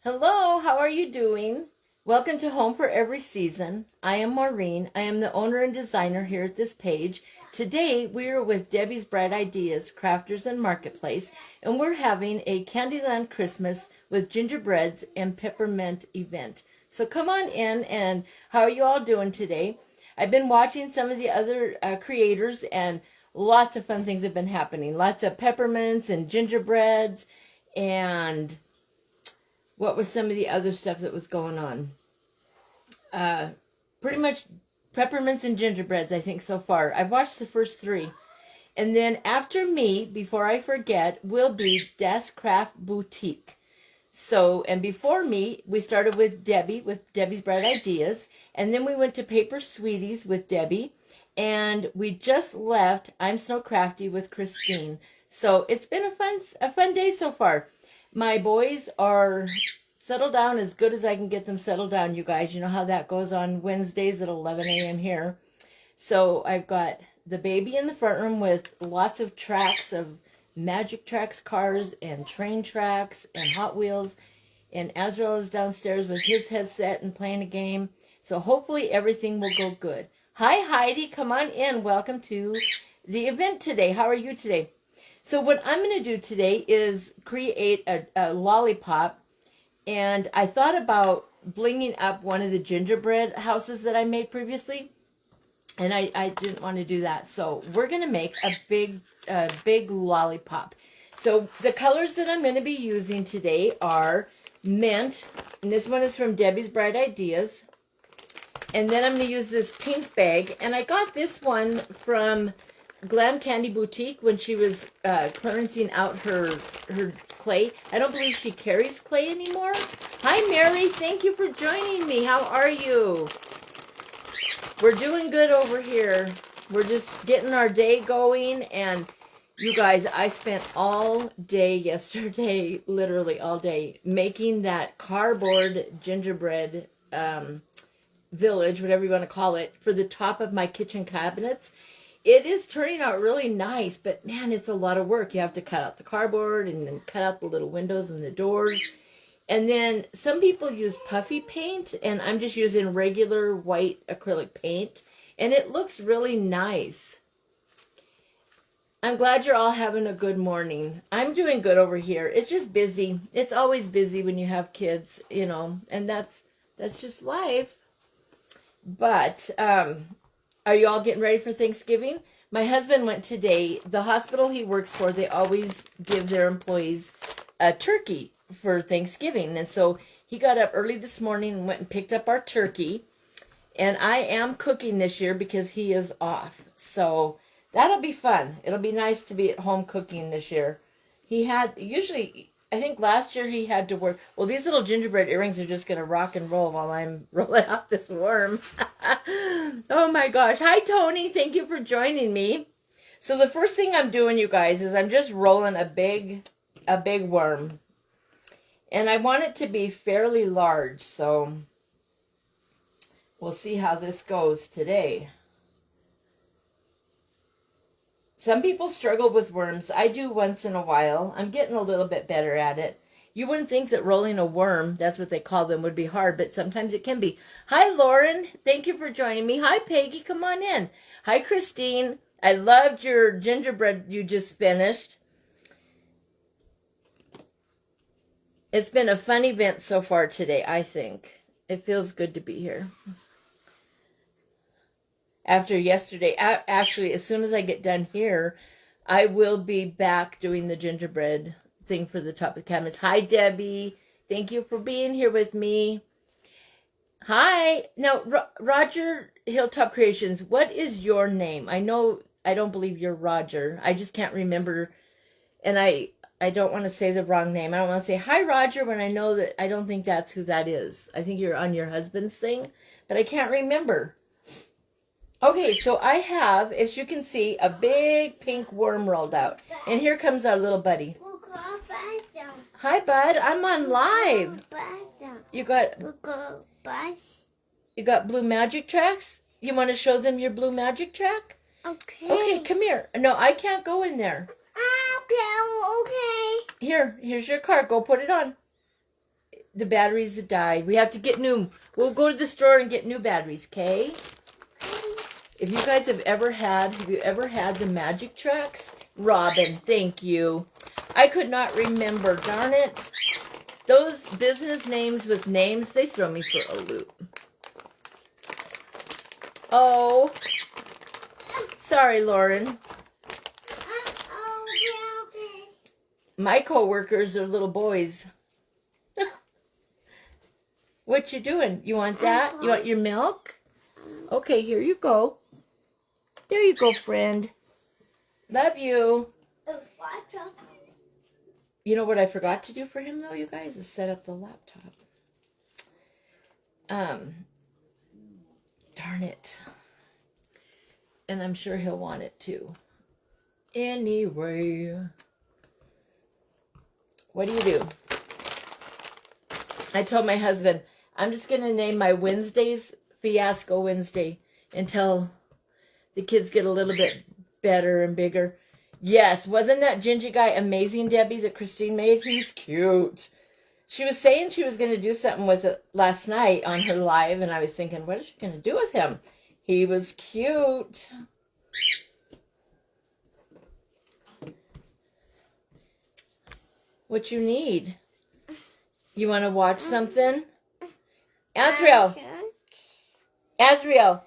Hello, how are you doing? Welcome to Home for Every Season. I am Maureen. I am the owner and designer here at this page. Today we are with Debbie's Bright Ideas, Crafters and Marketplace, and we're having a Candyland Christmas with gingerbreads and peppermint event. So come on in, and how are you all doing today? I've been watching some of the other creators, and lots of fun things have been happening. Lots of peppermints and gingerbreads, and what was some of the other stuff that was going on? Pretty much peppermints and gingerbreads, I think, so far. I've watched the first three. And then after me, before I forget, will be Das Craft Boutique. So, and before me, we started with Debbie's Bright Ideas. And then we went to Paper Sweeties with Debbie. And we just left I'm Snow Crafty with Christine. So it's been a fun day so far. My boys are settled down as good as I can get them settled down, you guys. You know how that goes on Wednesdays at 11 a.m. here. So I've got the baby in the front room with lots of tracks of Magic Tracks cars and train tracks and Hot Wheels. And Azrael is downstairs with his headset and playing a game. So hopefully everything will go good. Hi, Heidi. Come on in. Welcome to the event today. How are you today? So what I'm going to do today is create a lollipop, and I thought about blinging up one of the gingerbread houses that I made previously, and I didn't want to do that. So we're going to make a big lollipop. So the colors that I'm going to be using today are mint, and this one is from Debbie's Bright Ideas, and then I'm going to use this pink bag, and I got this one from Glam Candy Boutique when she was clearancing out her clay. I don't believe she carries clay anymore. Hi, Mary. Thank you for joining me. How are you? We're doing good over here. We're just getting our day going. And you guys, I spent all day yesterday, literally all day, making that cardboard gingerbread village, whatever you want to call it, for the top of my kitchen cabinets. It is turning out really nice, but man, it's a lot of work. You have to cut out the cardboard and then cut out the little windows and the doors. And then some people use puffy paint, and I'm just using regular white acrylic paint, and it looks really nice. I'm glad you're all having a good morning. I'm doing good over here. It's just busy. It's always busy when you have kids, you know, and that's just life. But are you all getting ready for Thanksgiving? My husband went today. The hospital he works for, they always give their employees a turkey for Thanksgiving. And so he got up early this morning and went and picked up our turkey. And I am cooking this year because he is off. So that'll be fun. It'll be nice to be at home cooking this year. He had, usually, I think last year he had to work. Well, these little gingerbread earrings are just going to rock and roll while I'm rolling out this worm. Oh my gosh. Hi, Tony. Thank you for joining me. So the first thing I'm doing, you guys, is I'm just rolling a big worm. And I want it to be fairly large, so we'll see how this goes today. Some people struggle with worms. I do once in a while. I'm getting a little bit better at it. You wouldn't think that rolling a worm, that's what they call them, would be hard, but sometimes it can be. Hi, Lauren. Thank you for joining me. Hi, Peggy. Come on in. Hi, Christine. I loved your gingerbread you just finished. It's been a fun event so far today, I think. It feels good to be here. After yesterday, actually, as soon as I get done here, I will be back doing the gingerbread thing for the top of the cabinets. Hi, Debbie. Thank you for being here with me. Hi. Now, Roger Hilltop Creations, what is your name? I don't believe you're Roger. I just can't remember, and I don't want to say the wrong name. I don't want to say, hi, Roger, when I know that I don't think that's who that is. I think you're on your husband's thing, but I can't remember. Okay, so I have, as you can see, a big pink worm rolled out. And here comes our little buddy. Hi, bud. I'm on live. You got blue magic tracks? You want to show them your blue magic track? Okay. Okay, come here. No, I can't go in there. Okay. Here's your card. Go put it on. the batteries have died. We have to get new. We'll go to the store and get new batteries, okay? If you guys have you ever had the Magic Tracks? Robin, thank you. I could not remember, darn it. Those business names with names, they throw me for a loop. Oh, sorry, Lauren. My co-workers are little boys. What you doing? You want that? You want your milk? Okay, here you go. There you go, friend. Love you. You know what I forgot to do for him, though, you guys? Is set up the laptop. Darn it. And I'm sure he'll want it, too. Anyway. What do you do? I told my husband, I'm just going to name my Wednesdays Fiasco Wednesday until the kids get a little bit better and bigger. Yes, wasn't that ginger guy amazing, Debbie, that Christine made? He's cute. She was saying she was going to do something with it last night on her live, and I was thinking, what is she going to do with him? He was cute. What you need? You want to watch something? Azriel. Azriel.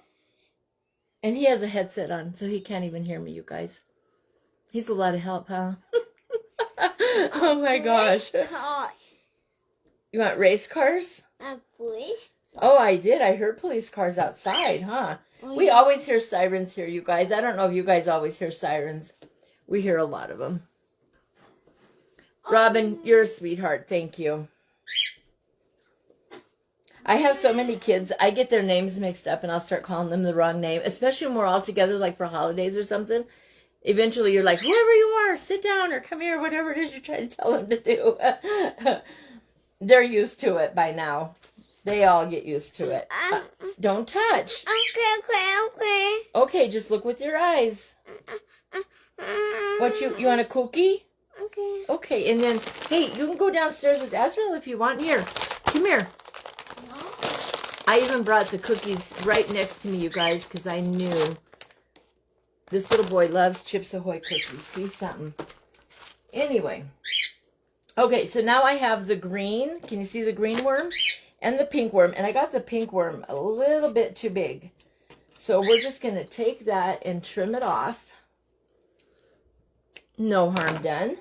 And he has a headset on, so he can't even hear me, you guys. He's a lot of help, huh? Oh my gosh. You want race cars? Police? Oh, I did. I heard police cars outside, huh? We always hear sirens here, you guys. I don't know if you guys always hear sirens. We hear a lot of them. Robin, you're a sweetheart. Thank you. I have so many kids. I get their names mixed up and I'll start calling them the wrong name, especially when we're all together, like for holidays or something. Eventually you're like, whoever you are, sit down or come here, whatever it is you're trying to tell them to do. They're used to it by now. They all get used to it. Don't touch. Okay. Okay, just look with your eyes. What you want a cookie? Okay. Okay, and then, hey, you can go downstairs with Azrael if you want. Here, come here. I even brought the cookies right next to me, you guys, because I knew this little boy loves Chips Ahoy cookies. He's something. Anyway. Okay, so now I have the green. Can you see the green worm? And the pink worm. And I got the pink worm a little bit too big. So we're just going to take that and trim it off. No harm done.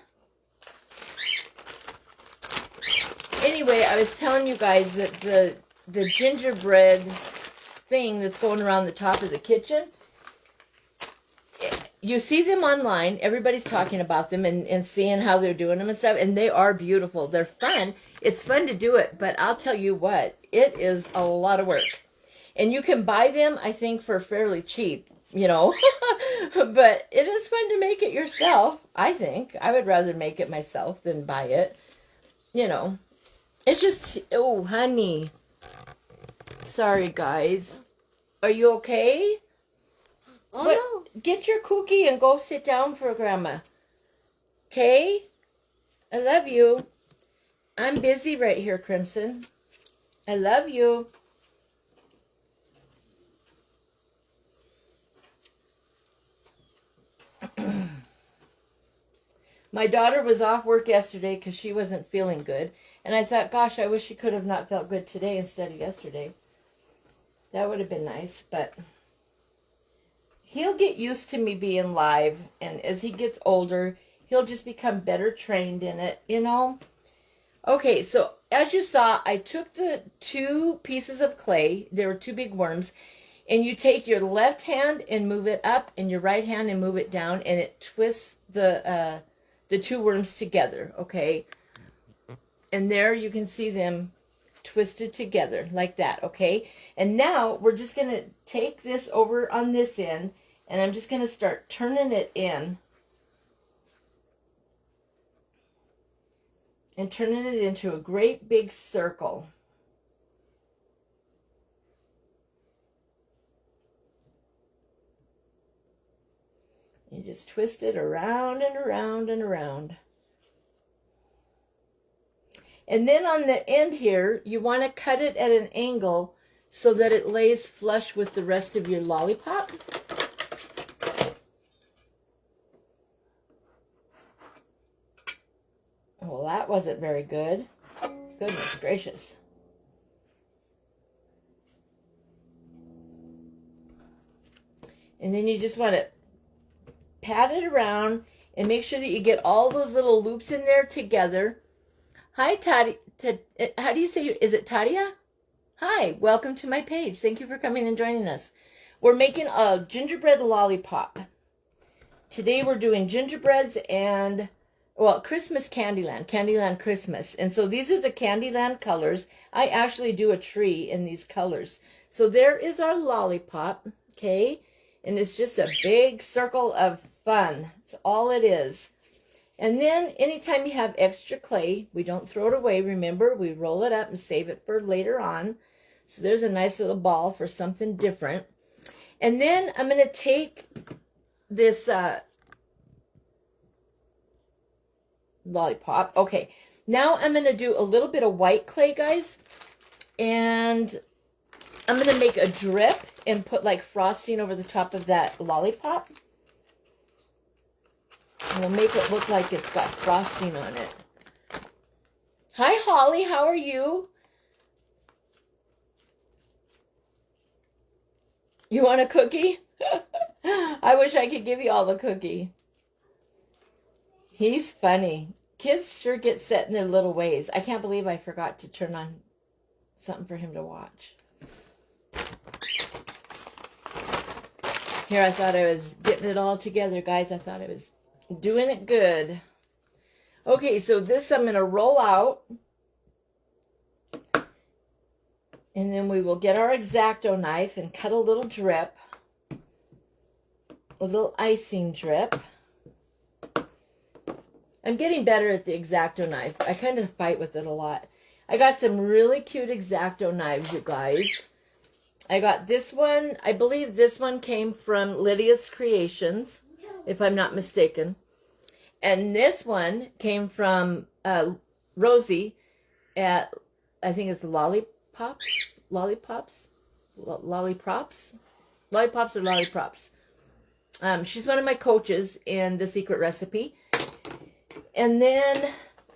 Anyway, I was telling you guys that the gingerbread thing that's going around the top of the kitchen, you see them online. Everybody's talking about them and seeing how they're doing them and stuff. And they are beautiful. They're fun. It's fun to do it. But I'll tell you what, it is a lot of work. And you can buy them, I think, for fairly cheap, you know. But it is fun to make it yourself, I think. I would rather make it myself than buy it. You know. It's just, oh, honey. Sorry, guys. Are you okay? Oh, What? no. Get your cookie and go sit down for Grandma. Okay? I love you. I'm busy right here, Crimson. I love you. My daughter was off work yesterday because she wasn't feeling good. And I thought, gosh, I wish she could have not felt good today instead of yesterday. That would have been nice, but he'll get used to me being live. And as he gets older, he'll just become better trained in it, you know? Okay, so as you saw, I took the 2 pieces of clay. There were 2 big worms. And you take your left hand and move it up and your right hand and move it down. And it twists the 2 worms together, okay? And there you can see them twisted together like that, okay? And now we're just going to take this over on this end, and I'm just going to start turning it in. And turning it into a great big circle. You just twist it around and around and around. And then on the end here, you want to cut it at an angle so that it lays flush with the rest of your lollipop. Well, that wasn't very good. Goodness gracious. And then you just want to pat it around and make sure that you get all those little loops in there together. Hi, Tati. How do you say, is it Tadia? Hi, welcome to my page. Thank you for coming and joining us. We're making a gingerbread lollipop. Today we're doing gingerbreads and, well, Christmas Candyland, Candyland Christmas. And so these are the Candyland colors. I actually do a tree in these colors. So there is our lollipop, okay? And it's just a big circle of fun. That's all it is. And then anytime you have extra clay, we don't throw it away. Remember, we roll it up and save it for later on. So there's a nice little ball for something different. And then I'm going to take this lollipop. Okay, now I'm going to do a little bit of white clay, guys. And I'm going to make a drip and put like frosting over the top of that lollipop. And we'll make it look like it's got frosting on it. Hi, Holly. How are you? You want a cookie? I wish I could give you all the cookie. He's funny. Kids sure get set in their little ways. I can't believe I forgot to turn on something for him to watch. Here, I thought I was getting it all together, guys. I thought I was doing it good. Okay, so this I'm going to roll out. And then we will get our X-Acto knife and cut a little drip. A little icing drip. I'm getting better at the X-Acto knife. I kind of fight with it a lot. I got some really cute X-Acto knives, you guys. I got this one. I believe this one came from Lydia's Creations, if I'm not mistaken. And this one came from Rosie at, I think it's Lollipops or Lollipops. She's one of my coaches in The Secret Recipe. And then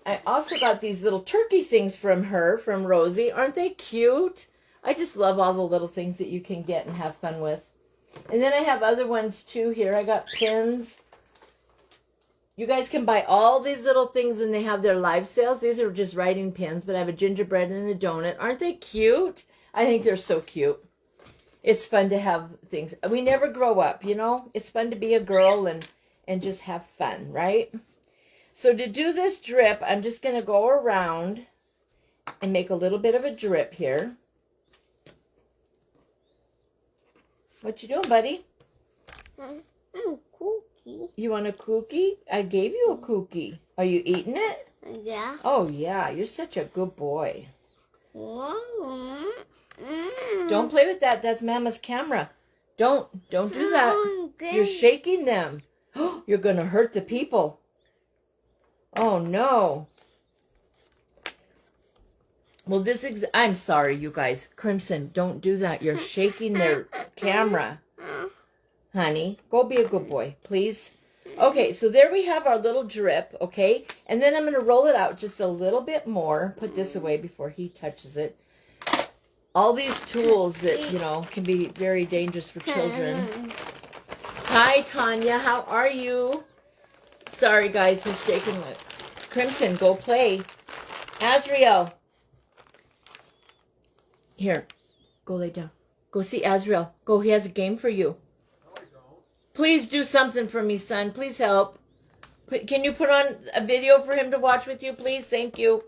I also got these little turkey things from her, from Rosie. Aren't they cute? I just love all the little things that you can get and have fun with. And then I have other ones too here. I got pins. You guys can buy all these little things when they have their live sales. These are just writing pins, but I have a gingerbread and a donut. Aren't they cute? I think they're so cute. It's fun to have things. We never grow up, you know? It's fun to be a girl and just have fun, right? So to do this drip, I'm just going to go around and make a little bit of a drip here. What you doing, buddy? Cookie. You want a cookie? I gave you a cookie. Are you eating it? Yeah. Oh, yeah. You're such a good boy. Wow. Don't play with that. That's Mama's camera. Don't do that. You're shaking them. You're going to hurt the people. Oh, no. Well, I'm sorry, you guys. Crimson, don't do that. You're shaking their camera. Honey, go be a good boy, please. Okay, so there we have our little drip, okay? And then I'm going to roll it out just a little bit more. Put this away before he touches it. All these tools that, you know, can be very dangerous for children. Hi, Tanya. How are you? Sorry, guys. He's shaking it. Crimson, go play. Azriel. Here. Go lay down. Go see Azriel. Go. He has a game for you. Please do something for me, son. Please help. Can you put on a video for him to watch with you, please? Thank you.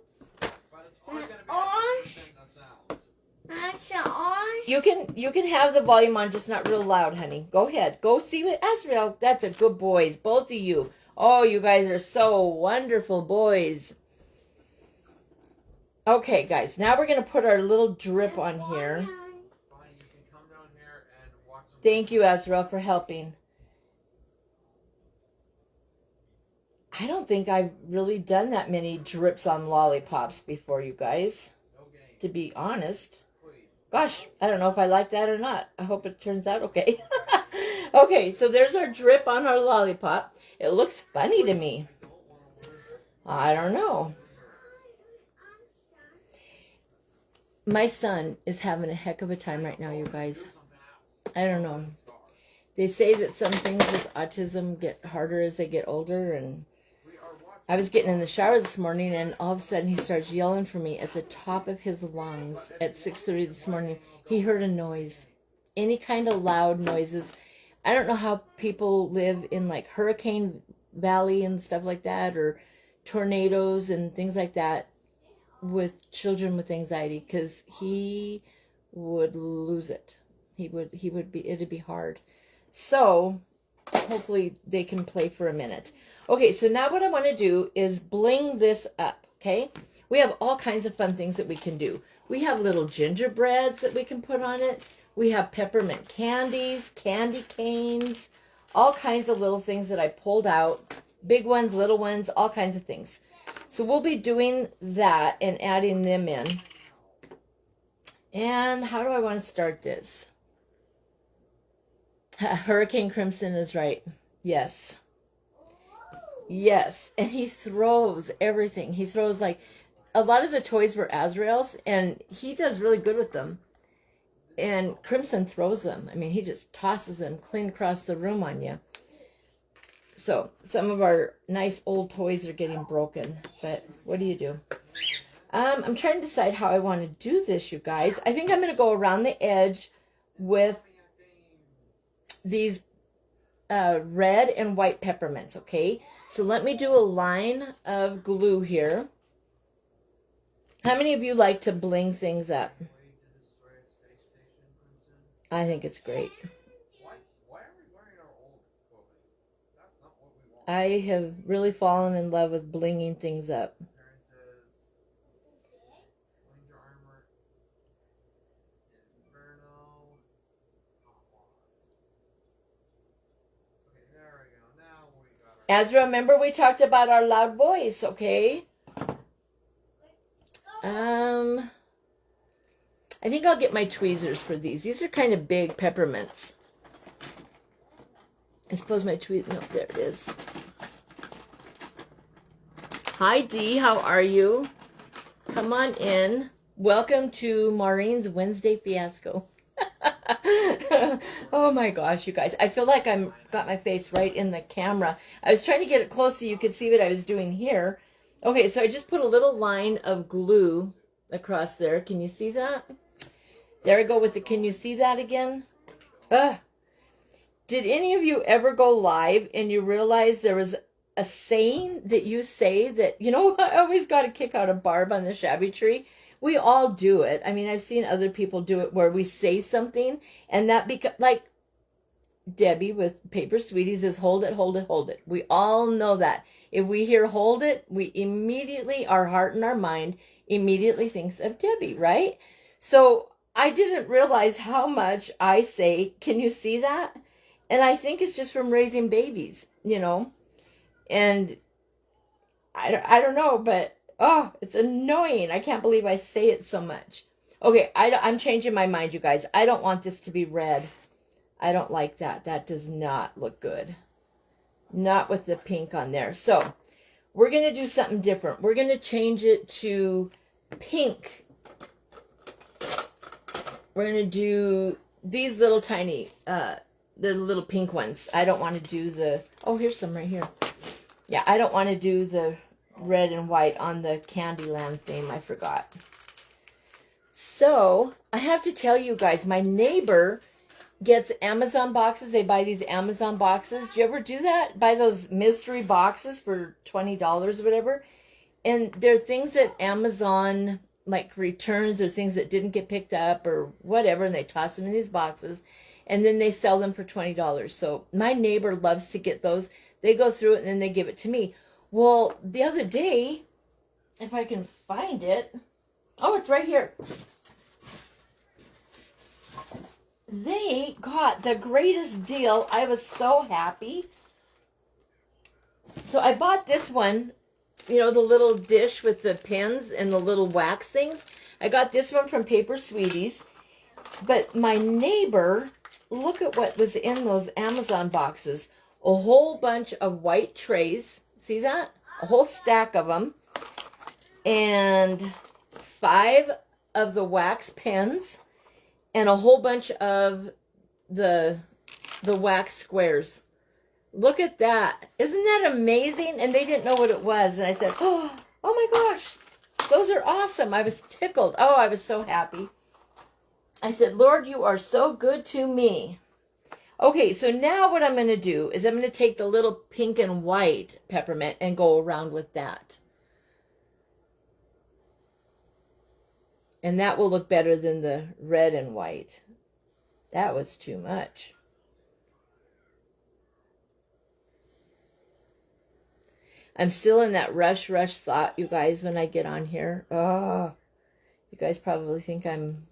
You can have the volume on, just not real loud, honey. Go ahead. Go see what Azriel. That's a good boys, both of you. Oh, you guys are so wonderful boys. Okay, guys. Now we're going to put our little drip on here. Thank you, Azriel, for helping. I don't think I've really done that many drips on lollipops before, you guys, to be honest. Gosh, I don't know if I like that or not. I hope it turns out okay. Okay, so there's our drip on our lollipop. It looks funny to me. I don't know. My son is having a heck of a time right now, you guys. I don't know. They say that some things with autism get harder as they get older, and I was getting in the shower this morning, and all of a sudden he starts yelling for me at the top of his lungs at 6:30 this morning. He heard a noise. Any kind of loud noises. I don't know how people live in like Hurricane Valley and stuff like that, or tornadoes and things like that with children with anxiety, because he would lose it. It'd be hard. So hopefully they can play for a minute. Okay, so now what I want to do is bling this up, okay? We have all kinds of fun things that we can do. We have little gingerbreads that we can put on it. We have peppermint candies, candy canes, all kinds of little things that I pulled out. Big ones, little ones, all kinds of things. So we'll be doing that and adding them in. And how do I want to start this? Hurricane Crimson is right. Yes. Yes. And he throws everything. He throws like, a lot of the toys were Azrael's, and he does really good with them. And Crimson throws them. I mean, he just tosses them clean across the room on you. So some of our nice old toys are getting broken, but what do you do? I'm trying to decide how I want to do this, you guys. I think I'm going to go around the edge with these red and white peppermints, okay? So let me do a line of glue here. How many of you like to bling things up? I think it's great. I have really fallen in love with blinging things up. Ezra, remember we talked about our loud voice, okay? I think I'll get my tweezers for these. These are kind of big peppermints. I suppose my tweezers, no, there it is. Hi, Dee, how are you? Come on in. Welcome to Maureen's Wednesday Fiasco. Oh my gosh, you guys. I feel like I'm got my face right in the camera. I was trying to get it close so you could see what I was doing here. Okay, so I just put a little line of glue across there. Can you see that? There I go with the, can you see that again? Did any of you ever go live and you realize there was a saying that you say that, you know, I always got a kick out of Barb on the Shabby Tree. We all do it. I mean, I've seen other people do it where we say something and that like Debbie with Paper Sweeties is hold it, hold it, hold it. We all know that. If we hear hold it, we immediately, our heart and our mind immediately thinks of Debbie, right? So I didn't realize how much I say, can you see that? And I think it's just from raising babies, you know? And I don't know, but oh, it's annoying. I can't believe I say it so much. Okay, I'm changing my mind, you guys. I don't want this to be red. I don't like that. That does not look good. Not with the pink on there. So we're going to do something different. We're going to change it to pink. We're going to do these little tiny, the little pink ones. I don't want to do the, oh, here's some right here. Yeah, I don't want to do the red and white on the Candyland theme. I forgot. So I have to tell you guys, my neighbor gets Amazon boxes. They buy these Amazon boxes. Do you ever do that? Buy those mystery boxes for $20 or whatever. And they're things that Amazon like returns or things that didn't get picked up or whatever. And they toss them in these boxes. And then they sell them for $20. So my neighbor loves to get those. They go through it and then they give it to me. Well, the other day, if I can find it. Oh, it's right here. They got the greatest deal. I was so happy. So I bought this one, you know, the little dish with the pens and the little wax things. I got this one from Paper Sweeties. But my neighbor, look at what was in those Amazon boxes. A whole bunch of white trays. See that? A whole stack of them. And 5 of the wax pens. And a whole bunch of the wax squares. Look at that. Isn't that amazing? And they didn't know what it was. And I said, oh my gosh, those are awesome. I was tickled. Oh, I was so happy. I said, Lord, you are so good to me. Okay, so now what I'm going to do is I'm going to take the little pink and white peppermint and go around with that. And that will look better than the red and white. That was too much. I'm still in that rush thought, you guys, when I get on here. Oh, you guys probably think I'm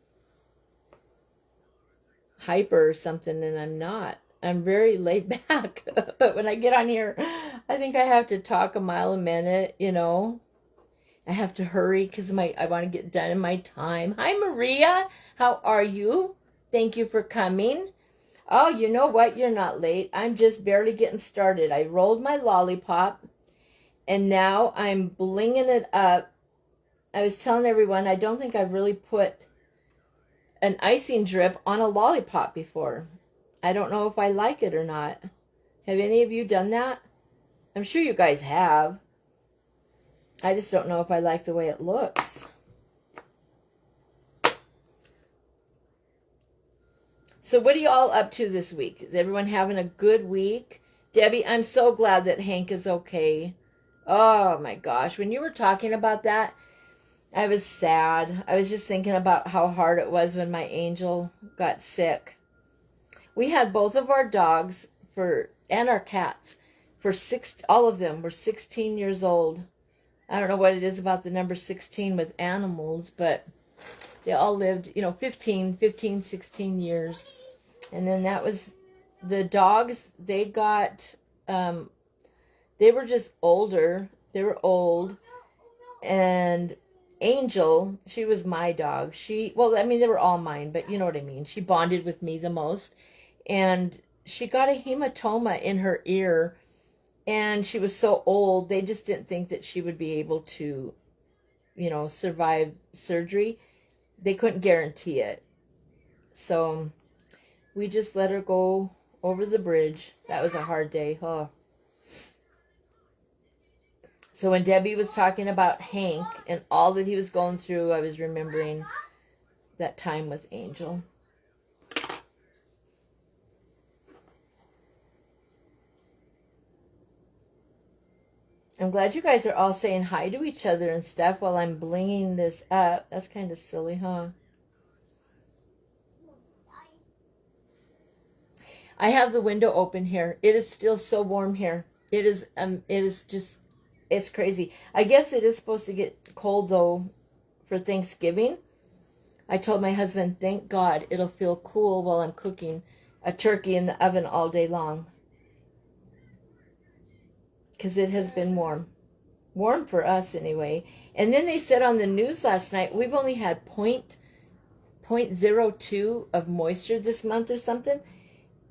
hyper or something, and I'm not. I'm very laid back. But when I get on here, I think I have to talk a mile a minute, you know. I have to hurry because I want to get done in my time. Hi, Maria. How are you? Thank you for coming. Oh, you know what? You're not late. I'm just barely getting started. I rolled my lollipop. And now I'm blinging it up. I was telling everyone I don't think I've really put an icing drip on a lollipop before. I don't know if I like it or not. Have any of you done that? I'm sure you guys have. I just don't know if I like the way it looks. So what are you all up to this week? Is everyone having a good week? Debbie, I'm so glad that Hank is okay. Oh my gosh, when you were talking about that, I was sad. I was just thinking about how hard it was when my angel got sick. We had both of our dogs and our cats all of them were 16 years old. I don't know what it is about the number 16 with animals, but they all lived, 15, 16 years. And then that was the dogs. They got, they were just older. They were old. And Angel, she was my dog. They were all mine, but you know what I mean. She bonded with me the most. And she got a hematoma in her ear. And she was so old, they just didn't think that she would be able to, survive surgery. They couldn't guarantee it. So we just let her go over the bridge. That was a hard day. Oh. So when Debbie was talking about Hank and all that he was going through, I was remembering that time with Angel. I'm glad you guys are all saying hi to each other and stuff while I'm blinging this up. That's kind of silly, huh? I have the window open here. It is still so warm here. It is just, it's crazy. I guess it is supposed to get cold though for Thanksgiving. I told my husband, thank God it'll feel cool while I'm cooking a turkey in the oven all day long. Because it has been warm. Warm for us anyway. And then they said on the news last night, we've only had 0.02 of moisture this month or something.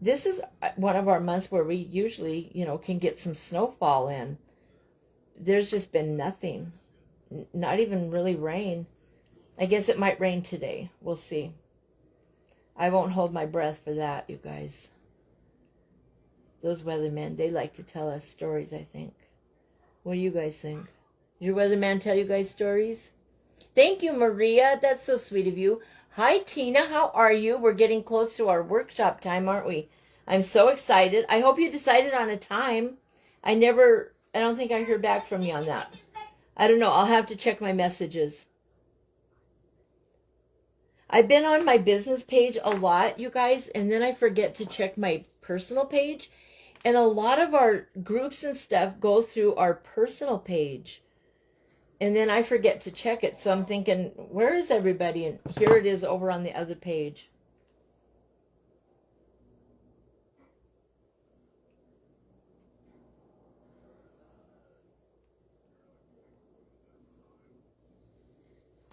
This is one of our months where we usually, can get some snowfall in. There's just been nothing. Not even really rain. I guess it might rain today. We'll see. I won't hold my breath for that, you guys. Those weathermen, they like to tell us stories, I think. What do you guys think? Did your weatherman tell you guys stories? Thank you, Maria. That's so sweet of you. Hi, Tina. How are you? We're getting close to our workshop time, aren't we? I'm so excited. I hope you decided on a time. I don't think I heard back from you on that. I don't know. I'll have to check my messages. I've been on my business page a lot, you guys, and then I forget to check my personal page. And a lot of our groups and stuff go through our personal page. And then I forget to check it. So I'm thinking, where is everybody? And here it is over on the other page.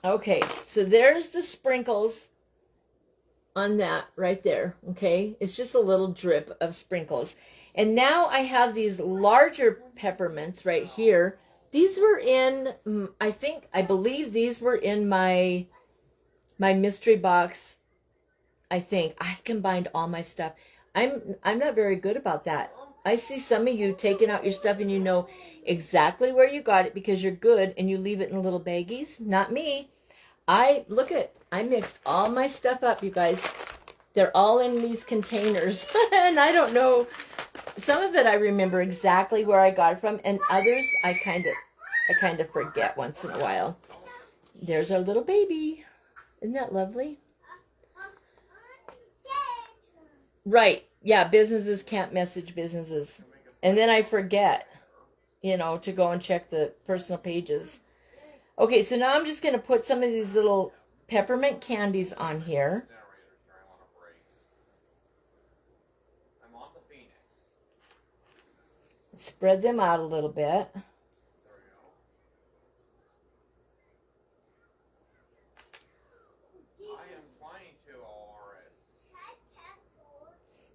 Okay, so there's the sprinkles on that right there. Okay, it's just a little drip of sprinkles. And now I have these larger peppermints right here. These were in, I believe these were in my mystery box. I think I combined all my stuff. I'm not very good about that. I see some of you taking out your stuff and you know exactly where you got it because you're good and you leave it in little baggies. Not me. I mixed all my stuff up, you guys. They're all in these containers. And I don't know, some of it I remember exactly where I got it from, and others I kind of forget once in a while. There's our little baby. Isn't that lovely? Right. Yeah, businesses can't message businesses. And then I forget, to go and check the personal pages. Okay, so now I'm just going to put some of these little peppermint candies on here. Spread them out a little bit.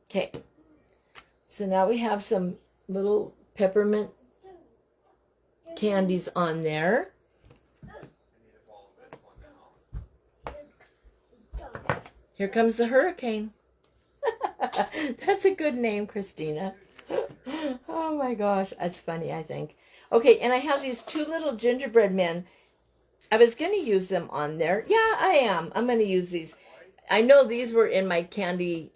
Okay, so now we have some little peppermint candies on there. Here comes the hurricane. That's a good name, Christina. Oh my gosh, that's funny, I think. Okay, and I have these two little gingerbread men. I was going to use them on there. Yeah, I am. I'm going to use these. I know these were in my candy,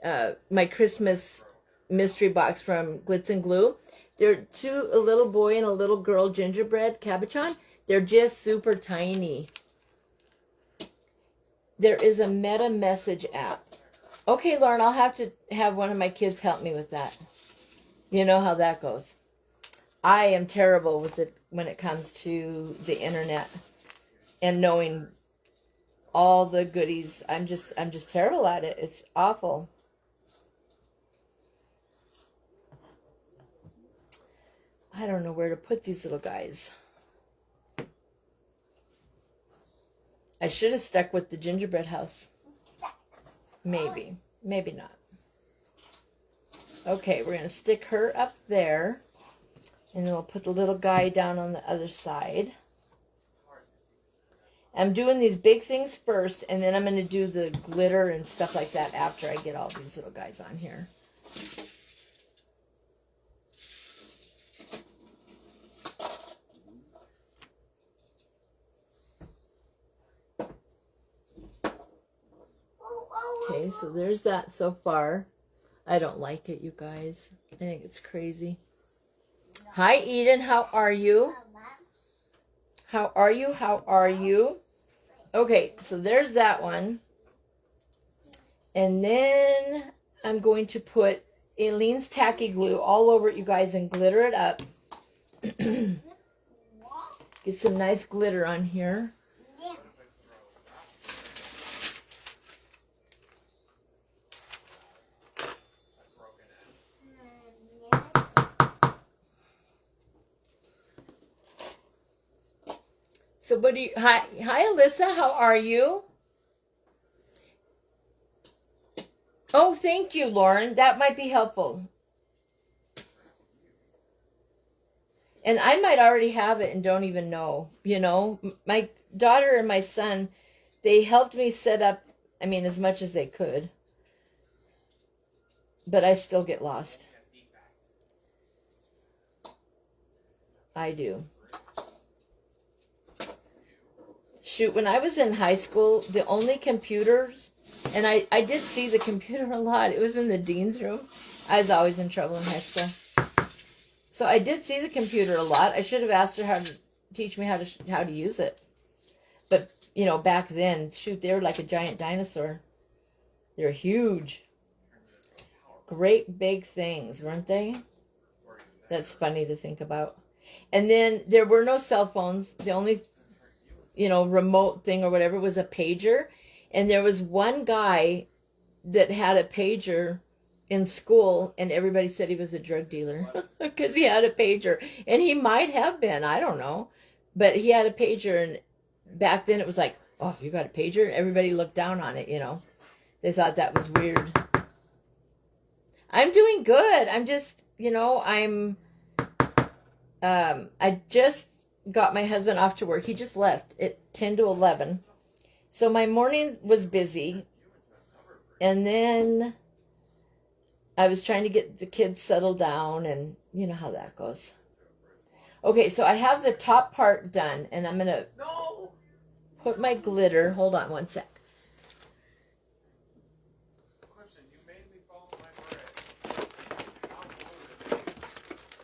my Christmas mystery box from Glitz and Glue. They're a little boy and a little girl gingerbread cabochon. They're just super tiny. There is a meta message app. Okay, Lauren, I'll have to have one of my kids help me with that. You know how that goes. I am terrible with it when it comes to the internet and knowing all the goodies. I'm just terrible at it. It's awful. I don't know where to put these little guys. I should have stuck with the gingerbread house. Maybe. Maybe not. Okay, we're going to stick her up there. And then we'll put the little guy down on the other side. I'm doing these big things first, and then I'm going to do the glitter and stuff like that after I get all these little guys on here. Okay, so there's that so far. I don't like it, you guys. I think it's crazy. Hi, Eden. How are you? How are you? How are you? Okay, so there's that one. And then I'm going to put Aileen's tacky glue all over it, you guys, and glitter it up. Get some nice glitter on here. So what do you, hi Alyssa, how are you? Oh, thank you, Lauren. That might be helpful. And I might already have it and don't even know, My daughter and my son, they helped me set up, as much as they could. But I still get lost. I do. Shoot, when I was in high school, the only computers, and I did see the computer a lot. It was in the dean's room. I was always in trouble in high school. So I did see the computer a lot. I should have asked her how to teach me how to use it. But, back then, shoot, they were like a giant dinosaur. They were huge. Great big things, weren't they? That's funny to think about. And then there were no cell phones. The only remote thing or whatever was a pager. And there was one guy that had a pager in school, and everybody said he was a drug dealer because he had a pager. And he might have been, I don't know. But he had a pager, and back then it was like, Oh, you got a pager? Everybody looked down on it, you know. They thought that was weird. I'm doing good. I'm just, you know, I just got my husband off to work. He just left at 10 to 11. So my morning was busy. And then I was trying to get the kids settled down, and you know how that goes. Okay, so I have the top part done, and I'm going to put my glitter. Hold on one sec.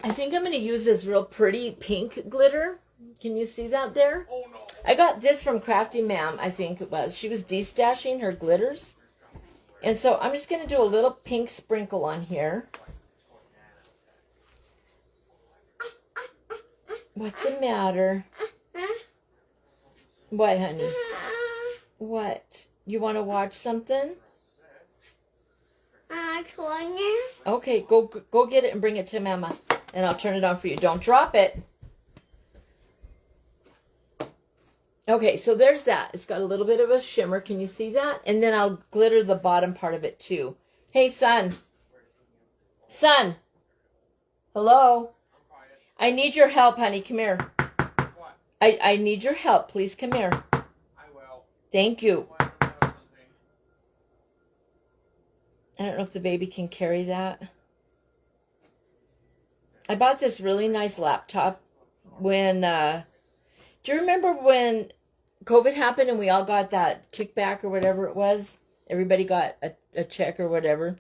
I think I'm going to use this real pretty pink glitter. Can you see that there? Oh, no. I got this from Crafty Ma'am, I think it was. She was destashing her glitters. And so I'm just going to do a little pink sprinkle on here. What's the matter? What, honey? What? You want to watch something? Okay, go get it and bring it to Mama. And I'll turn it on for you. Don't drop it. Okay, so there's that. It's got a little bit of a shimmer. Can you see that? And then I'll glitter the bottom part of it too. Hey, son. Son. Hello? I need your help, honey. Come here. What? I need your help. Please come here. I will. Thank you. I don't know if the baby can carry that. I bought this really nice laptop when, do you remember when COVID happened and we all got that kickback or whatever it was? Everybody got a check or whatever,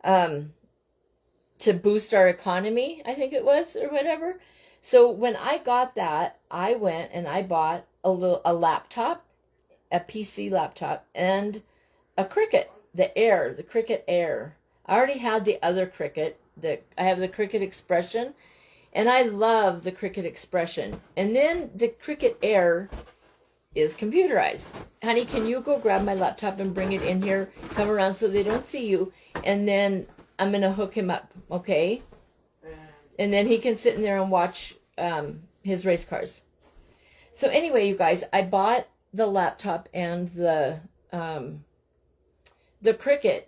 to boost our economy, I think it was, or whatever. So when I got that, I went and I bought a laptop, a PC laptop, and a Cricut, the Cricut Air. I already had the other Cricut. I have the Cricut Expression, and I love the Cricut Expression. And then the Cricut Air is computerized. Honey, can you go grab my laptop and bring it in here? Come around so they don't see you. And then I'm going to hook him up, okay? And then he can sit in there and watch his race cars. So anyway, you guys, I bought the laptop and the Cricut.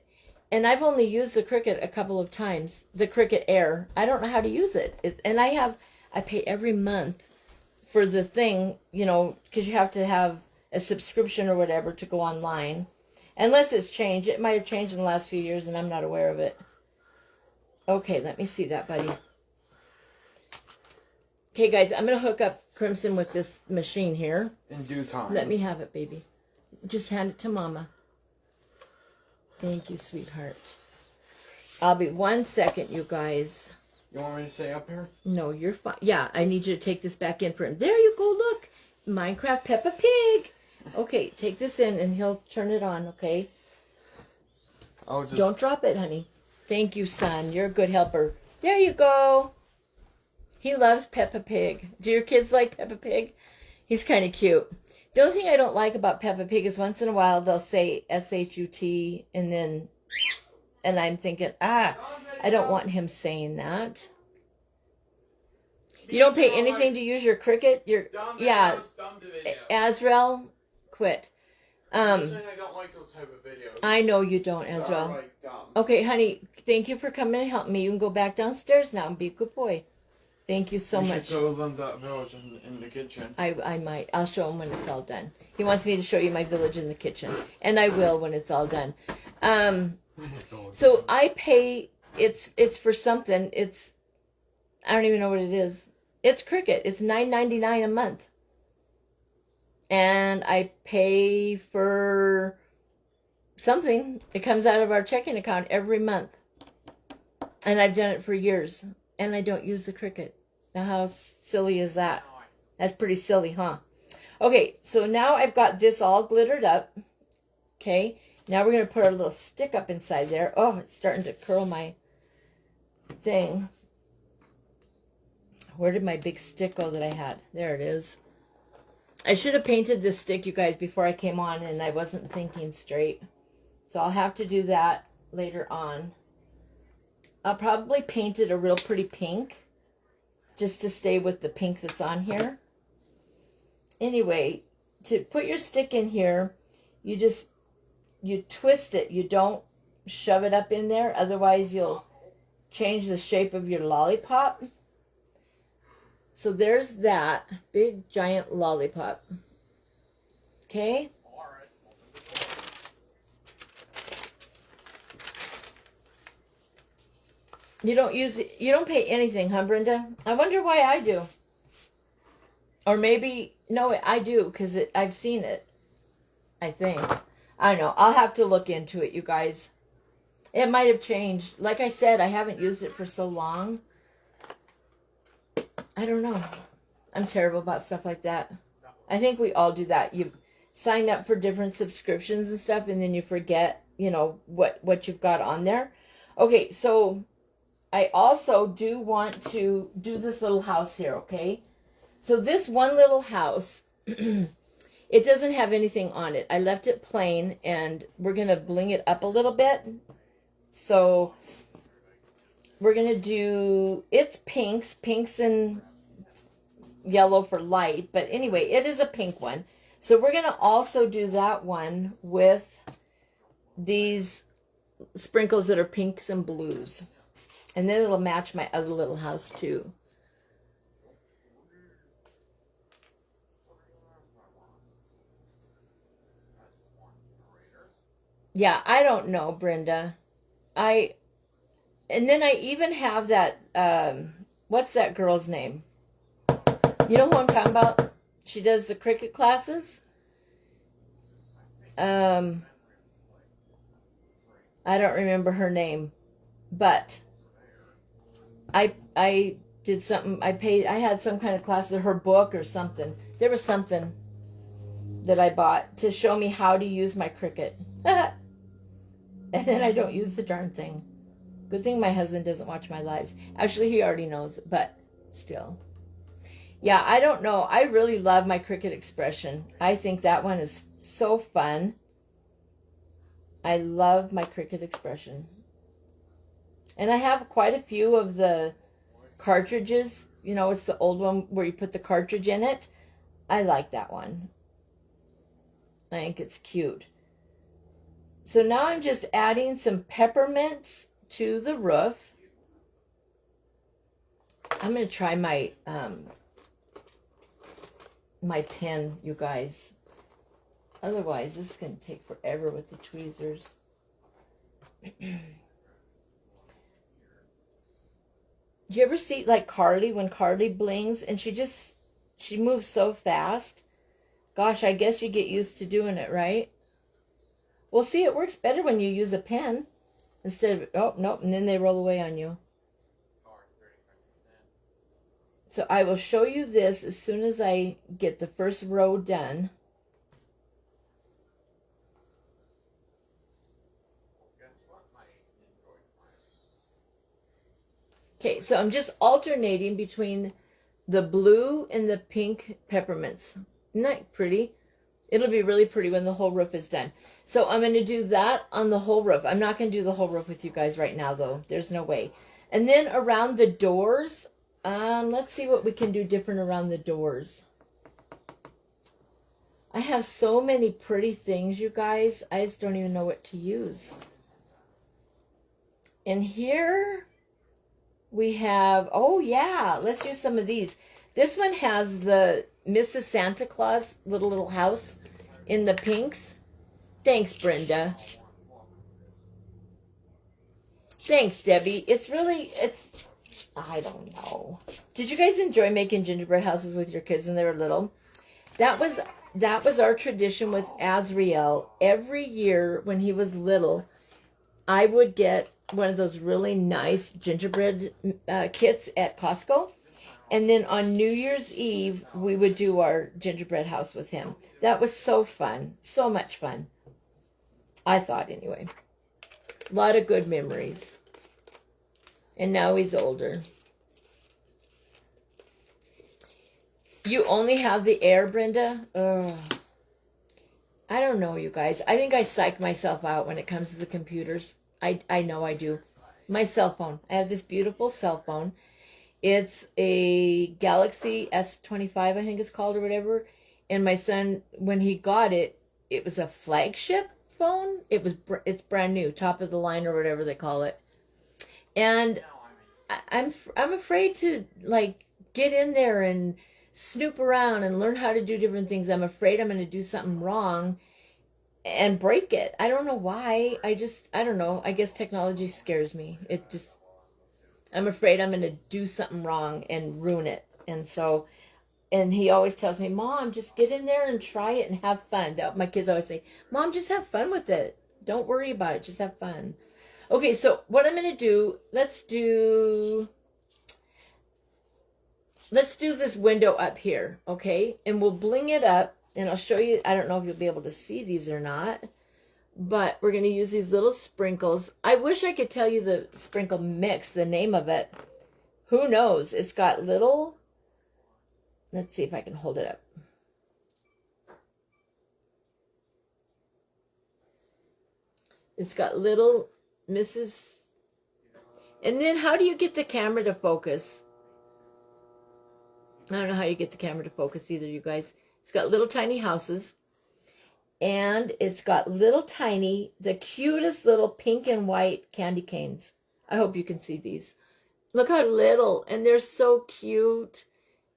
And I've only used the Cricut a couple of times, the Cricut Air. I don't know how to use it. And I pay every month for the thing, you know, because you have to have a subscription or whatever to go online. Unless it's changed. It might have changed in the last few years and I'm not aware of it. Okay, let me see that, buddy. Okay, guys, I'm going to hook up Crimson with this machine here. In due time. Let me have it, baby. Just hand it to Mama. Thank you, sweetheart. I'll be 1 second, you guys. You want me to stay up here? No, you're fine. Yeah, I need you to take this back in for him. There you go, look. Minecraft Peppa Pig. Okay, take this in and he'll turn it on, okay? Don't drop it, honey. Thank you, son. You're a good helper. There you go. He loves Peppa Pig. Do your kids like Peppa Pig? He's kind of cute. The only thing I don't like about Peppa Pig is once in a while they'll say S-H-U-T and I'm thinking, I don't want him saying that. You don't pay anything to use your Cricut? Yeah, Azrael, quit. I don't like those type of videos. I know you don't, Azrael. Okay, honey, thank you for coming to help me. You can go back downstairs now and be a good boy. Thank you so much. You should show them that village in the kitchen. I might. I'll show him when it's all done. He wants me to show you my village in the kitchen. And I will when it's all done. So I pay, it's for something. I don't even know what it is. It's Cricut. It's $9.99 a month. And I pay for something. It comes out of our checking account every month. And I've done it for years. And I don't use the Cricut. Now how silly is that? That's pretty silly, huh? Okay, so now I've got this all glittered up. Okay, now we're going to put our little stick up inside there. Oh, it's starting to curl my thing. Where did my big stick go that I had? There it is. I should have painted this stick, you guys, before I came on, and I wasn't thinking straight. So I'll have to do that later on. I'll probably paint it a real pretty pink, just to stay with the pink that's on here. Anyway, to put your stick in here, you twist it. You don't shove it up in there. Otherwise, you'll change the shape of your lollipop. So there's that big giant lollipop. Okay. You don't pay anything, huh, Brenda? I wonder why I do. Or maybe, no, I do, because I've seen it. I think. I don't know. I'll have to look into it, you guys. It might have changed. Like I said, I haven't used it for so long. I don't know. I'm terrible about stuff like that. I think we all do that. You sign up for different subscriptions and stuff, and then you forget, what you've got on there. Okay, so I also do want to do this little house here, okay? So this one little house, it doesn't have anything on it. I left it plain, and we're going to bling it up a little bit. So we're going to do, it's pinks and yellow for light. But anyway, it is a pink one. So we're going to also do that one with these sprinkles that are pinks and blues. And then it'll match my other little house too. Yeah, I don't know, Brenda. And then I even have that, what's that girl's name? You know who I'm talking about? She does the cricket classes. I don't remember her name, but I did something. I had some kind of class of her book or something. There was something that I bought to show me how to use my cricket. And then I don't use the darn thing. Good thing my husband doesn't watch my lives. Actually, he already knows, but still. Yeah, I don't know. I really love my cricket expression. I think that one is so fun. I love my cricket expression. And I have quite a few of the cartridges. It's the old one where you put the cartridge in it. I like that one. I think it's cute. So now I'm just adding some peppermints to the roof. I'm going to try my my pen, you guys. Otherwise, this is going to take forever with the tweezers. Do you ever see like Carly, when Carly blings and she moves so fast? Gosh, I guess you get used to doing it, right? Well, see, it works better when you use a pen instead of, oh, nope, and then they roll away on you. So I will show you this as soon as I get the first row done. Okay, so I'm just alternating between the blue and the pink peppermints. Isn't that pretty? It'll be really pretty when the whole roof is done. So I'm going to do that on the whole roof. I'm not going to do the whole roof with you guys right now, though. There's no way. And then around the doors, let's see what we can do different around the doors. I have so many pretty things, you guys. I just don't even know what to use. And here we have, oh yeah, let's use some of these. This one has the Mrs. Santa Claus little house in the pinks. Thanks, Brenda. Thanks, Debbie. I don't know. Did you guys enjoy making gingerbread houses with your kids when they were little? That was our tradition with Azriel. Every year when he was little, I would get one of those really nice gingerbread kits at Costco. And then on New Year's Eve, we would do our gingerbread house with him. That was so fun. So much fun. I thought, anyway. A lot of good memories. And now he's older. You only have the air, Brenda? Ugh. I don't know, you guys. I think I psych myself out when it comes to the computers. I know I do. My cell phone. I have this beautiful cell phone. It's a Galaxy S25, I think it's called, or whatever. And my son, when he got it, it was a flagship phone. It's brand new, top of the line or whatever they call it. And I'm afraid to like get in there and snoop around and learn how to do different things. I'm afraid I'm going to do something wrong and break it. I don't know why. I don't know. I guess technology scares me. I'm afraid I'm going to do something wrong and ruin it. And he always tells me, Mom, just get in there and try it and have fun. My kids always say, Mom, just have fun with it. Don't worry about it. Just have fun. Okay, so what I'm going to do, let's do this window up here, okay? And we'll bling it up, and I'll show you. I don't know if you'll be able to see these or not, but we're going to use these little sprinkles. I wish I could tell you the sprinkle mix, the name of it. Who knows? It's got little, let's see if I can hold it up. It's got little Mrs. And then how do you get the camera to focus? I don't know how you get the camera to focus either, you guys. It's got little tiny houses. And it's got little tiny, the cutest little pink and white candy canes. I hope you can see these. Look how little, and they're so cute.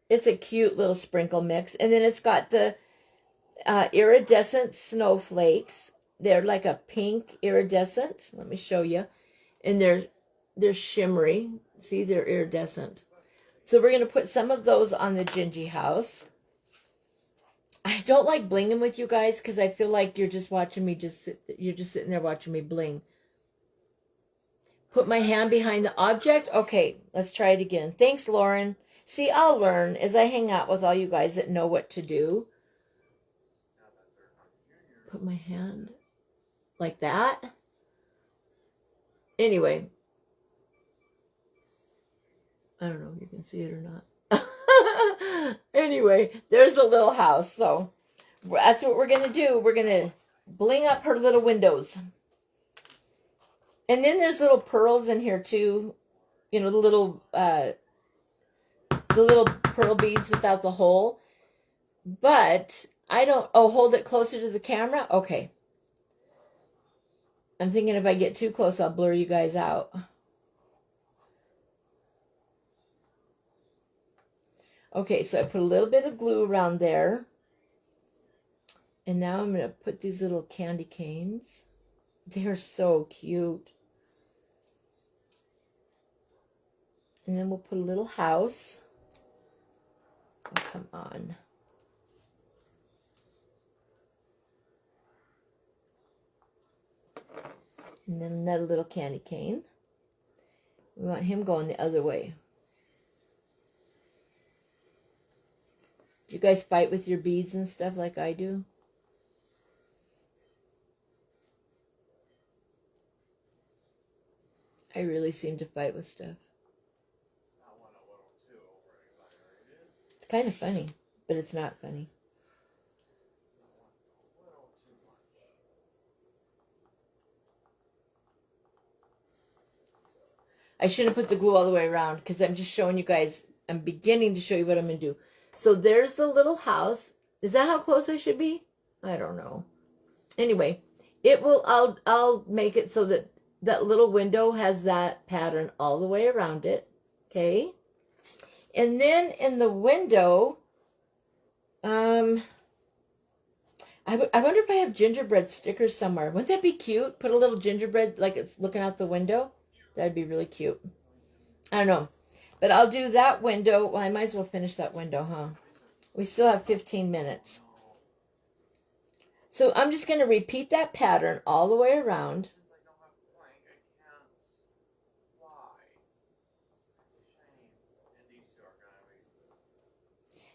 It's a cute little sprinkle mix. And then it's got the iridescent snowflakes. They're like a pink iridescent. Let me show you. And they're shimmery. See, they're iridescent. So we're going to put some of those on the Gingy house. I don't like blinging with you guys because I feel like you're just watching me you're just sitting there watching me bling. Put my hand behind the object. Okay, let's try it again. Thanks, Lauren. See, I'll learn as I hang out with all you guys that know what to do. Put my hand like that. Anyway. I don't know if you can see it or not. Anyway, there's the little house. So that's what we're going to do. We're going to bling up her little windows. And then there's little pearls in here too. You know, the little pearl beads without the hole. But I don't, hold it closer to the camera? Okay. I'm thinking if I get too close, I'll blur you guys out. Okay, so I put a little bit of glue around there. And now I'm going to put these little candy canes. They're so cute. And then we'll put a little house. Oh, come on. And then another little candy cane. We want him going the other way. Do you guys fight with your beads and stuff like I do? I really seem to fight with stuff. It's kind of funny, but it's not funny. I shouldn't put the glue all the way around because I'm just showing you guys. I'm beginning to show you what I'm going to do. So there's the little house. Is that how close I should be? I don't know. Anyway, it will. I'll make it so that that little window has that pattern all the way around it. Okay. And then in the window, I wonder if I have gingerbread stickers somewhere. Wouldn't that be cute? Put a little gingerbread like it's looking out the window. That'd be really cute. I don't know. But I'll do that window. Well, I might as well finish that window, huh? We still have 15 minutes. So I'm just going to repeat that pattern all the way around.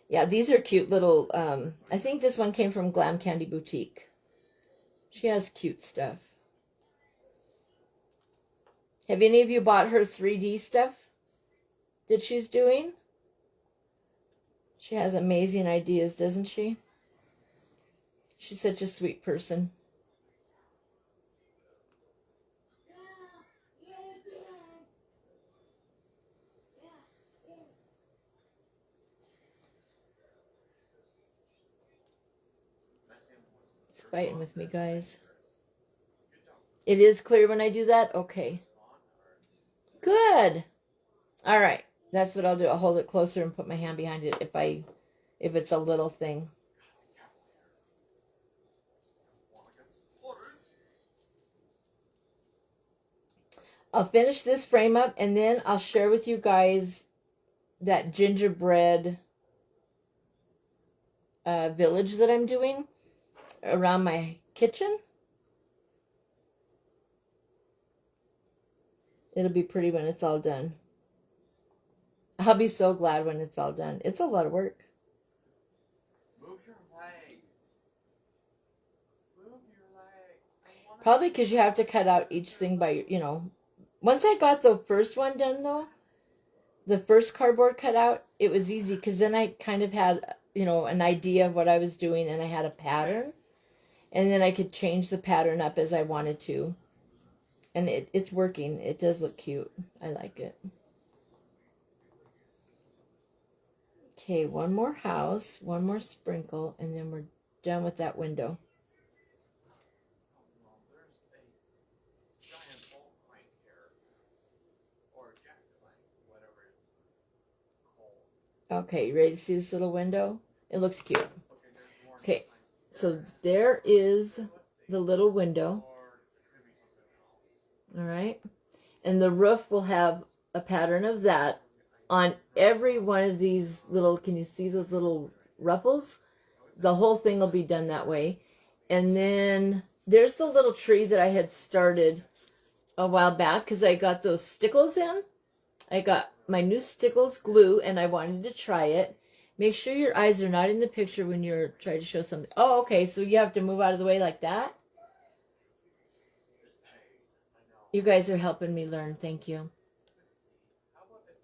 Yeah, these are cute little, I think this one came from Glam Candy Boutique. She has cute stuff. Have any of you bought her 3D stuff that she's doing? She has amazing ideas, doesn't she? She's such a sweet person. fighting with me, guys. It is clear when I do that? Okay. Good. All right. That's what I'll do. I'll hold it closer and put my hand behind it if it's a little thing. I'll finish this frame up and then I'll share with you guys that gingerbread village that I'm doing around my kitchen. It'll be pretty when it's all done. I'll be so glad when it's all done. It's a lot of work. Move your leg. Move your leg. Probably because you have to cut out each thing by, you know. Once I got the first one done, though, the first cardboard cut out, it was easy because then I kind of had, you know, an idea of what I was doing and I had a pattern. And then I could change the pattern up as I wanted to. And it's working. It does look cute. I like it. Okay, one more house, one more sprinkle, and then we're done with that window. Okay, you ready to see this little window? It looks cute. Okay, so there is the little window. All right. And the roof will have a pattern of that on every one of these little, can you see those little ruffles? The whole thing will be done that way. And then there's the little tree that I had started a while back because I got those stickles in. I got my new stickles glue and I wanted to try it. Make sure your eyes are not in the picture when you're trying to show something. Oh, okay. So you have to move out of the way like that. You guys are helping me learn. Thank you.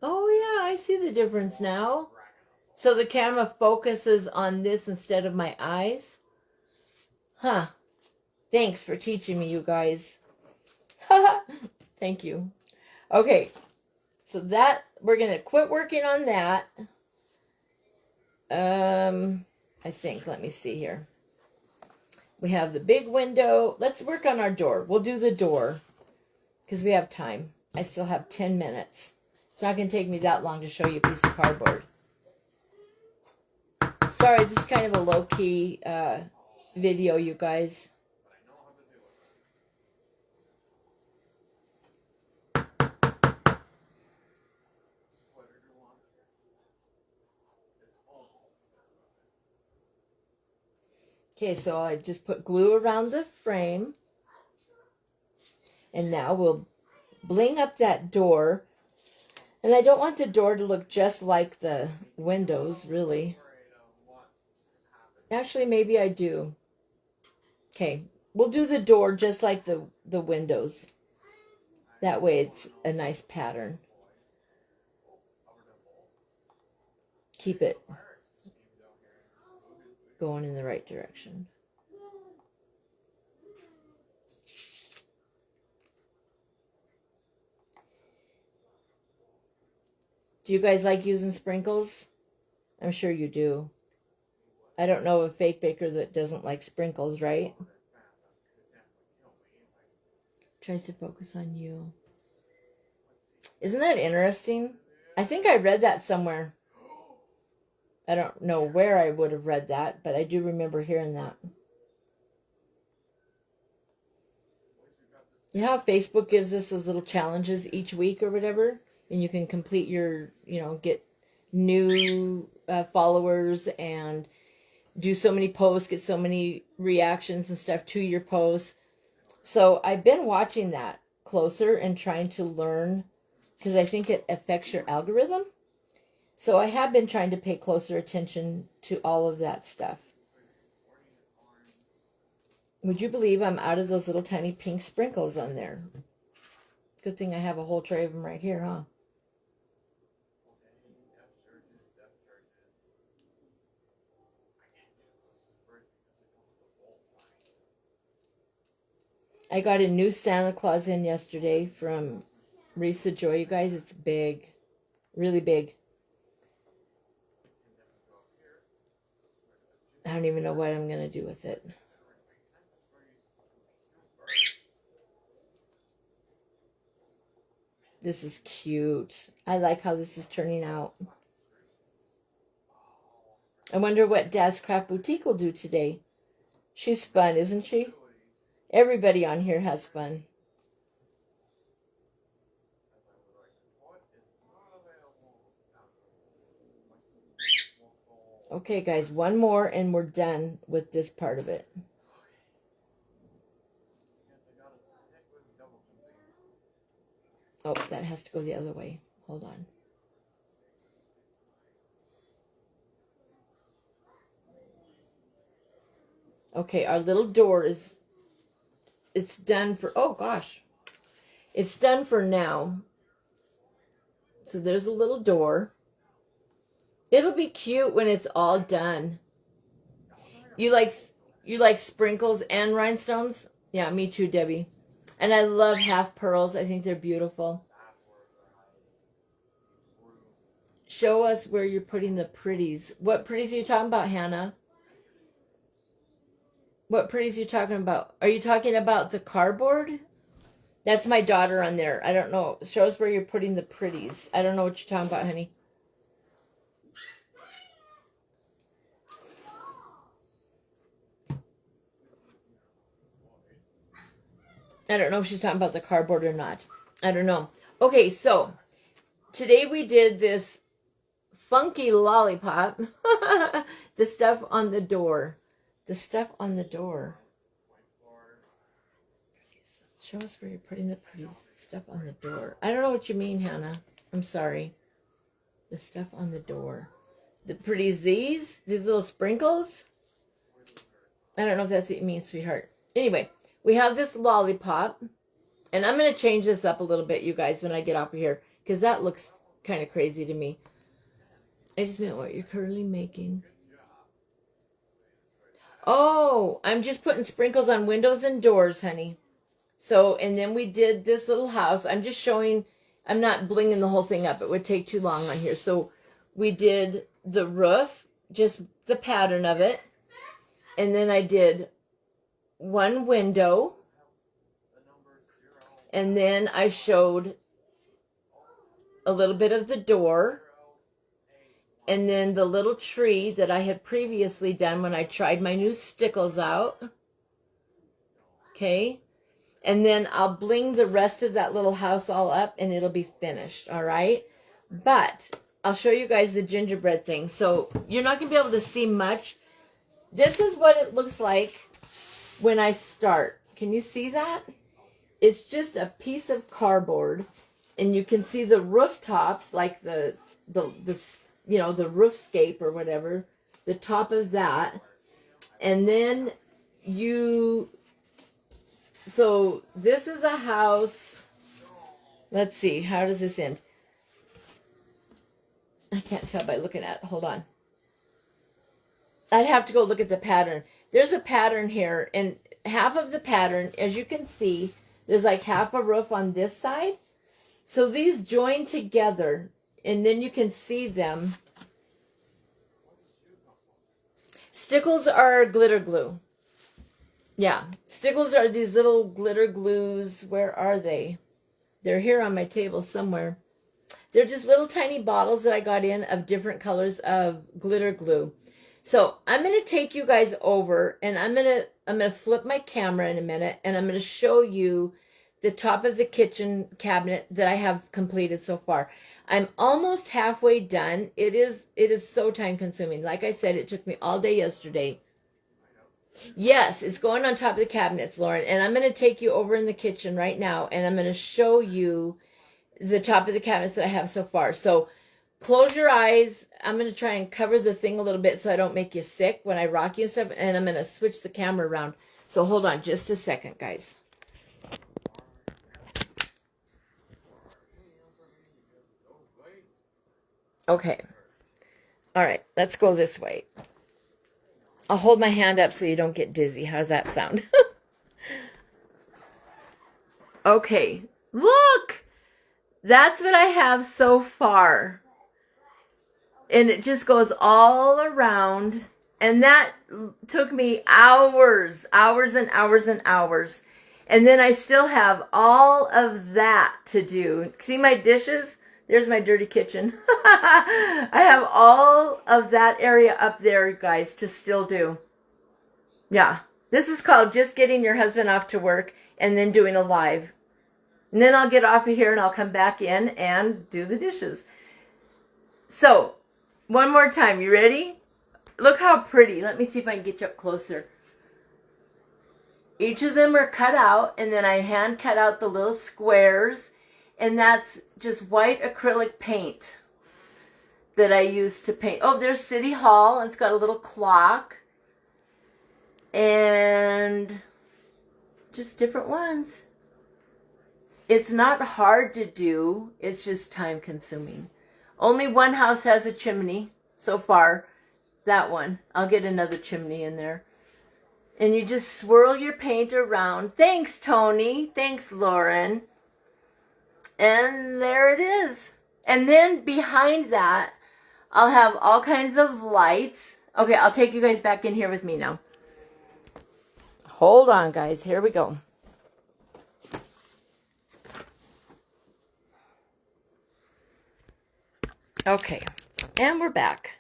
Oh, yeah. I see the difference now. So the camera focuses on this instead of my eyes. Huh. Thanks for teaching me, you guys. Thank you. Okay. So that, we're going to quit working on that. I think, let me see here. We have the big window. Let's work on our door. We'll do the door because we have time. I still have 10 minutes. It's not going to take me that long to show you a piece of cardboard. Sorry, this is kind of a low-key video, you guys. Okay, so I just put glue around the frame. And now we'll bling up that door. And I don't want the door to look just like the windows, really. Actually, maybe I do. Okay, we'll do the door just like the windows. That way it's a nice pattern. Keep it going in the right direction. Do you guys like using sprinkles? I'm sure you do. I don't know of a fake baker that doesn't like sprinkles, right? Tries to focus on you. Isn't that interesting? I think I read that somewhere. I don't know where I would have read that, but I do remember hearing that. You know how Facebook gives us those little challenges each week or whatever? And you can complete your, get new followers and do so many posts, get so many reactions and stuff to your posts. So I've been watching that closer and trying to learn because I think it affects your algorithm. So I have been trying to pay closer attention to all of that stuff. Would you believe I'm out of those little tiny pink sprinkles on there? Good thing I have a whole tray of them right here, huh? I got a new Santa Claus in yesterday from Risa Joy. You guys, it's big. Really big. I don't even know what I'm going to do with it. This is cute. I like how this is turning out. I wonder what Dad's Craft Boutique will do today. She's fun, isn't she? Everybody on here has fun. Okay, guys, one more and we're done with this part of it. Oh, that has to go the other way. Hold on. Okay, our little door is, it's done for, oh gosh. It's done for now. So there's a little door. It'll be cute when it's all done. You like sprinkles and rhinestones? Yeah, me too, Debbie. And I love half pearls. I think they're beautiful. Show us where you're putting the pretties. What pretties are you talking about, Hannah? What pretties are you talking about? Are you talking about the cardboard? That's my daughter on there. I don't know. Show us where you're putting the pretties. I don't know what you're talking about, honey. I don't know if she's talking about the cardboard or not. I don't know. Okay, so today we did this funky lollipop. The stuff on the door. The stuff on the door. Show us where you're putting the pretty stuff on the door. I don't know what you mean, Hannah. I'm sorry. The stuff on the door. The pretties, these little sprinkles. I don't know if that's what you mean, sweetheart. Anyway, we have this lollipop. And I'm going to change this up a little bit, you guys, when I get off of here. Because that looks kind of crazy to me. I just meant what you're currently making. Oh, I'm just putting sprinkles on windows and doors, honey. So, and then we did this little house. I'm just showing, I'm not blinging the whole thing up. It would take too long on here. So we did the roof, just the pattern of it. And then I did one window. And then I showed a little bit of the door. And then the little tree that I had previously done when I tried my new stickles out. Okay. And then I'll bling the rest of that little house all up and it'll be finished. All right. But I'll show you guys the gingerbread thing. So you're not going to be able to see much. This is what it looks like when I start. Can you see that? It's just a piece of cardboard. And you can see the rooftops, like the you know, the roofscape or whatever, the top of that. And then so this is a house. Let's see, how does this end? I can't tell by looking at it. Hold on. I'd have to go look at the pattern. There's a pattern here, and half of the pattern, as you can see, there's like half a roof on this side. So these join together, and then you can see them. Stickles are glitter glue. Yeah, stickles are these little glitter glues. Where are they? They're here on my table somewhere. They're just little tiny bottles that I got in of different colors of glitter glue. So I'm going to take you guys over, and I'm going to flip my camera in a minute, and I'm going to show you the top of the kitchen cabinet that I have completed so far. I'm almost halfway done. It is so time consuming. Like I said, it took me all day yesterday. Yes, it's going on top of the cabinets, Lauren. And I'm going to take you over in the kitchen right now, and I'm going to show you the top of the cabinets that I have so far. So close your eyes. I'm going to try and cover the thing a little bit so I don't make you sick when I rock you and stuff. And I'm going to switch the camera around. So hold on just a second, guys. Okay. All right, let's go this way. I'll hold my hand up so you don't get dizzy. How does that sound? Okay, look! That's what I have so far. And it just goes all around. And that took me hours and hours and hours. And then I still have all of that to do. See my dishes? There's my dirty kitchen. I have all of that area up there, guys, to still do. Yeah. This is called just getting your husband off to work and then doing a live. And then I'll get off of here and I'll come back in and do the dishes. So, one more time. You ready? Look how pretty. Let me see if I can get you up closer. Each of them are cut out, and then I hand cut out the little squares, and that's just white acrylic paint that I use to paint. Oh, there's City Hall, and it's got a little clock, and just different ones. It's not hard to do, it's just time consuming. Only one house has a chimney so far, that one. I'll get another chimney in there. And you just swirl your paint around. Thanks, Tony. Thanks, Lauren. And there it is. And then behind that, I'll have all kinds of lights. Okay, I'll take you guys back in here with me now. Hold on, guys. Here we go. Okay, and we're back.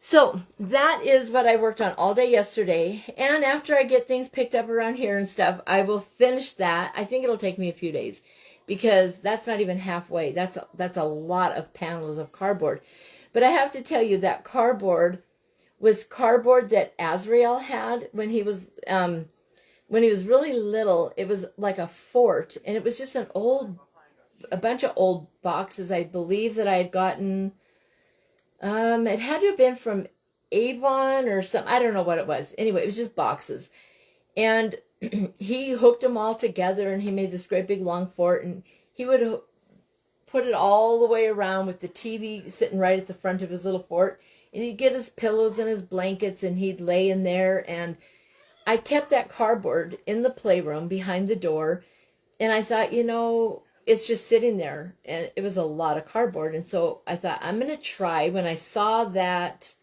So that is what I worked on all day yesterday. And after I get things picked up around here and stuff, I will finish that. I think it'll take me a few days because that's not even halfway. That's a lot of panels of cardboard. But I have to tell you that cardboard was cardboard that Azrael had when he was really little. It was like a fort, and it was just a bunch of old boxes, I believe, that I had gotten. It had to have been from Avon or something. I don't know what it was. Anyway, it was just boxes. And he hooked them all together, and he made this great big long fort, and he would put it all the way around with the TV sitting right at the front of his little fort. And he'd get his pillows and his blankets, and he'd lay in there. And I kept that cardboard in the playroom behind the door. And I thought, it's just sitting there, and it was a lot of cardboard. And so I thought, I'm going to try. When I saw that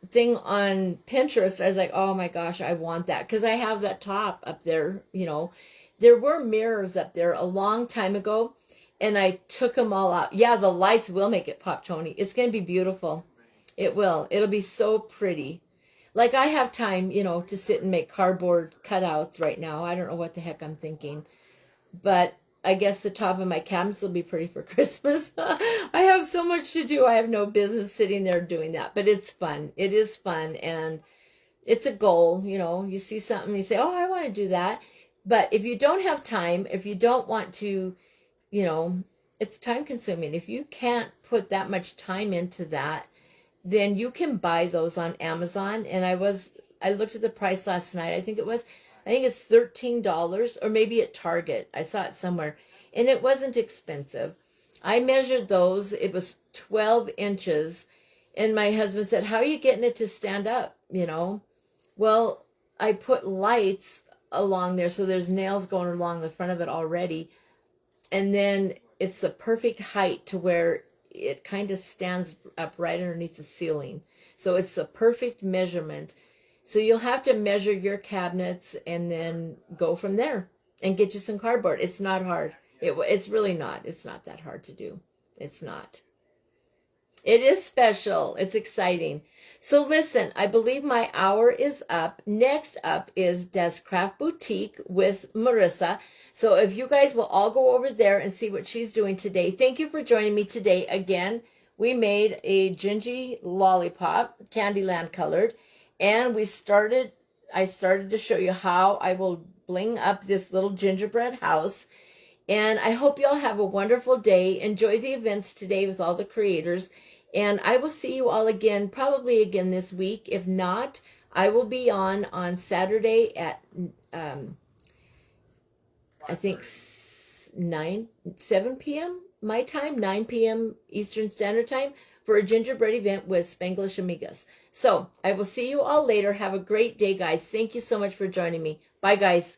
thing on Pinterest, I was like, oh my gosh, I want that. Because I have that top up there, There were mirrors up there a long time ago, and I took them all out. Yeah, the lights will make it pop, Tony. It's going to be beautiful. It will. It'll be so pretty. Like, I have time, to sit and make cardboard cutouts right now. I don't know what the heck I'm thinking. But I guess the top of my cabinets will be pretty for Christmas. I have so much to do. I have no business sitting there doing that. But it's fun. It is fun. And it's a goal. You see something, you say, oh, I want to do that. But if you don't have time, if you don't want to, it's time consuming. If you can't put that much time into that, then you can buy those on Amazon. And I looked at the price last night. I think it's $13, or maybe at Target. I saw it somewhere, and it wasn't expensive. I measured those. It was 12 inches, and my husband said, how are you getting it to stand up, Well, I put lights along there, so there's nails going along the front of it already, and then it's the perfect height to where it kind of stands up right underneath the ceiling. So it's the perfect measurement. So you'll have to measure your cabinets and then go from there and get you some cardboard. It's not hard. It's really not. It's not that hard to do. It's not. It is special. It's exciting. So listen, I believe my hour is up. Next up is Des Craft Boutique with Marissa. So if you guys will all go over there and see what she's doing today. Thank you for joining me today. Again, we made a Gingy lollipop, Candyland colored. And I started to show you how I will bling up this little gingerbread house. And I hope you all have a wonderful day. Enjoy the events today with all the creators. And I will see you all again, probably again this week. If not, I will be on Saturday at, I think 7 p.m. my time, 9 p.m. Eastern Standard Time, for a gingerbread event with Spanglish Amigas. So I will see you all later. Have a great day, guys. Thank you so much for joining me. Bye, guys.